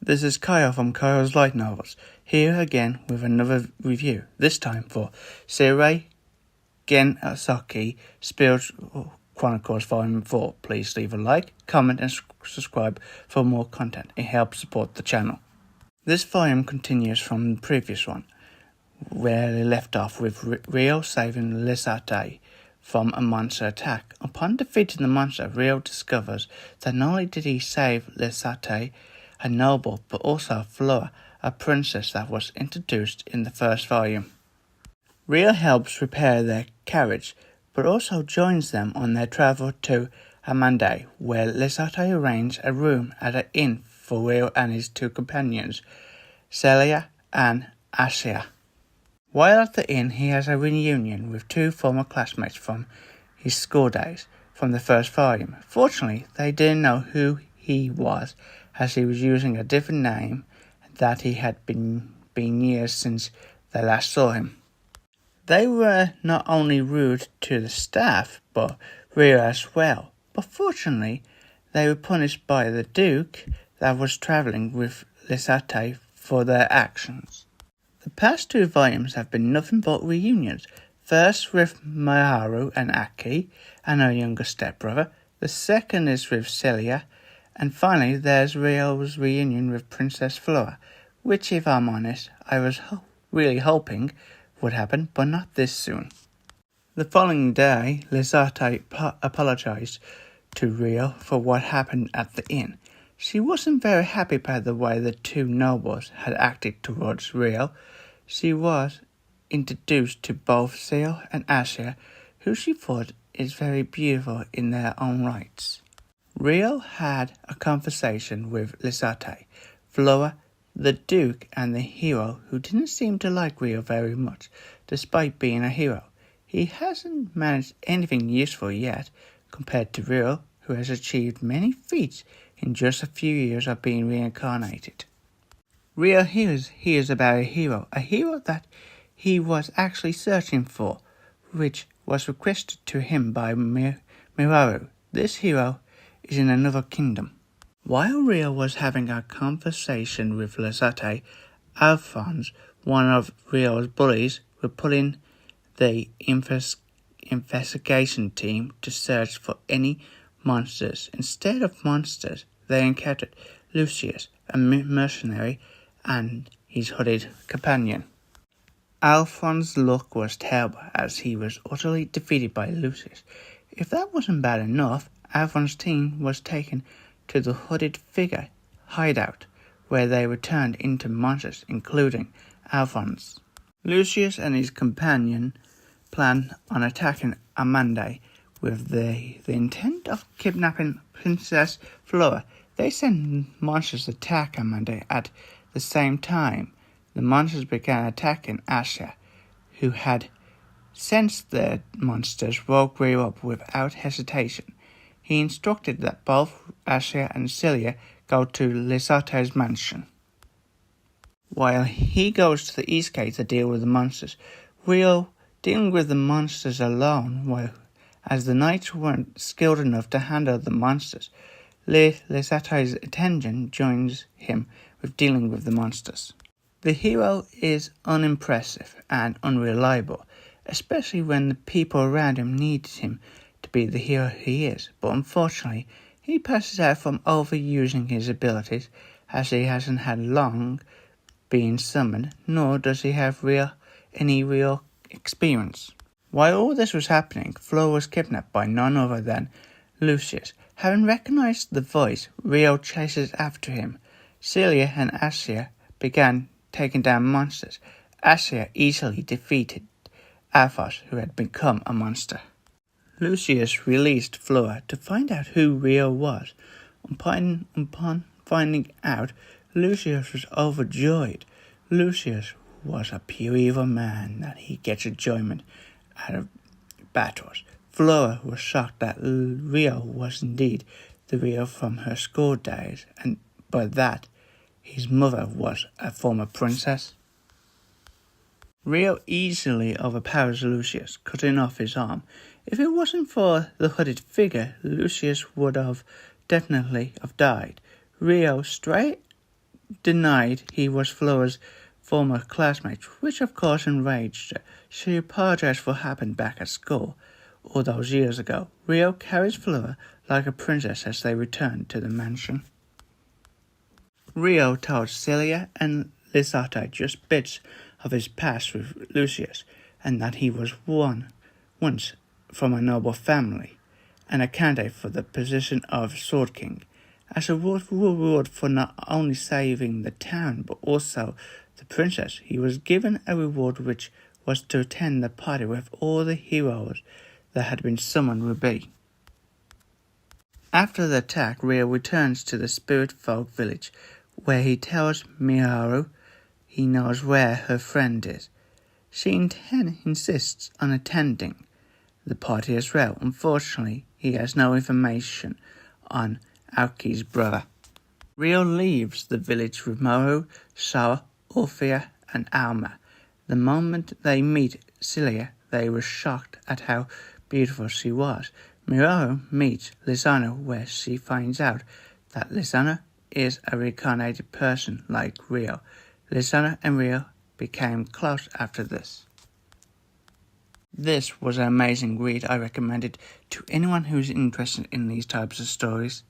This is Kyle from Kyle's Light Novels, here again with another review, this time for Seirei Gensouki Spirit Chronicles Volume 4. Please leave a like, comment and subscribe for more content. It helps support the channel. This volume continues from the previous one, where they left off with Ryo saving Lisate from a monster attack. Upon defeating the monster, Ryo discovers that not only did he save Lisate, a noble, but also Flora, a princess that was introduced in the first volume. Ryo helps repair their carriage, but also joins them on their travel to Amande, where Lisate arranges a room at an inn for Ryo and his two companions, Celia and Asia. While at the inn, he has a reunion with two former classmates from his school days from the first volume. Fortunately, they didn't know who he was, as he was using a different name that he had been years since they last saw him. They were not only rude to the staff, but Ryo as well. But fortunately, they were punished by the Duke that was travelling with Lisate for their actions. The past two volumes have been nothing but reunions. First with Maharu and Aki and her younger stepbrother. The second is with Celia. And finally, there's Ryo's reunion with Princess Flora, which, if I'm honest, I was really hoping would happen, but not this soon. The following day, Lisate apologized to Ryo for what happened at the inn. She wasn't very happy by the way the two nobles had acted towards Ryo. She was introduced to both Celia and Asia, who she thought is very beautiful in their own rights. Ryo had a conversation with Lisate, Flora, the Duke, and the hero, who didn't seem to like Ryo very much, despite being a hero. He hasn't managed anything useful yet, compared to Ryo, who has achieved many feats in just a few years of being reincarnated. Ryo hears about a hero that he was actually searching for, which was requested to him by Maharu. This hero is in another kingdom. While Ryo was having a conversation with Lisate, Alphonse, one of Ryo's bullies, was pulling the investigation team to search for any monsters. Instead of monsters, they encountered Lucius, a mercenary, and his hooded companion. Alphonse's luck was terrible, as he was utterly defeated by Lucius. If that wasn't bad enough, Alphonse's team was taken to the hooded figure hideout, where they were turned into monsters, including Alphonse. Lucius and his companion plan on attacking Amande with the intent of kidnapping Princess Flora. They send monsters to attack Amande at the same time. The monsters began attacking Asia, who had sensed the monsters woke Ryo up without hesitation. He instructed that both Asia and Celia go to Lisate's mansion. While he goes to the East Gate to deal with the monsters, Ryo dealing with the monsters alone, as the knights weren't skilled enough to handle the monsters. Lisate's attendant joins him with dealing with the monsters. The hero is unimpressive and unreliable, especially when the people around him needed him to be the hero he is, but unfortunately he passes out from overusing his abilities, as he hasn't had long been summoned, nor does he have any real experience. While all this was happening, Flora was kidnapped by none other than Lucius. Having recognized the voice, Ryo chases after him. Celia and Asia began taking down monsters. Asia easily defeated Alphonse, who had become a monster. Lucius released Flora to find out who Ryo was. Upon finding out, Lucius was overjoyed. Lucius was a pure evil man that he gets enjoyment out of battles. Flora was shocked that Ryo was indeed the Ryo from her school days, but that his mother was a former princess. Ryo easily overpowers Lucius, cutting off his arm. If it wasn't for the hooded figure, Lucius would have definitely died. Ryo straight denied he was Flora's former classmate, which of course enraged her. She apologized for what happened back at school all those years ago. Rio carries Flora like a princess as they return to the mansion. Rio told Celia and Lisata just bits of his past with Lucius, and that he was once from a noble family, and a candidate for the position of Sword King. As a reward for not only saving the town but also the princess, he was given a reward which was to attend the party with all the heroes that had been summoned would be. After the attack, Rio returns to the Spirit Folk village, where he tells Miharu he knows where her friend is. She insists on attending the party as well. Unfortunately, he has no information on Aoki's brother. Rio leaves the village with Moru, Sawa, Orphea, and Alma. The moment they meet Celia, they were shocked at how beautiful she was. Miharu meets Lisano, where she finds out that Lisano is a reincarnated person like Rio. Lisano and Rio became close after this. This was an amazing read. I recommend it to anyone who's interested in these types of stories.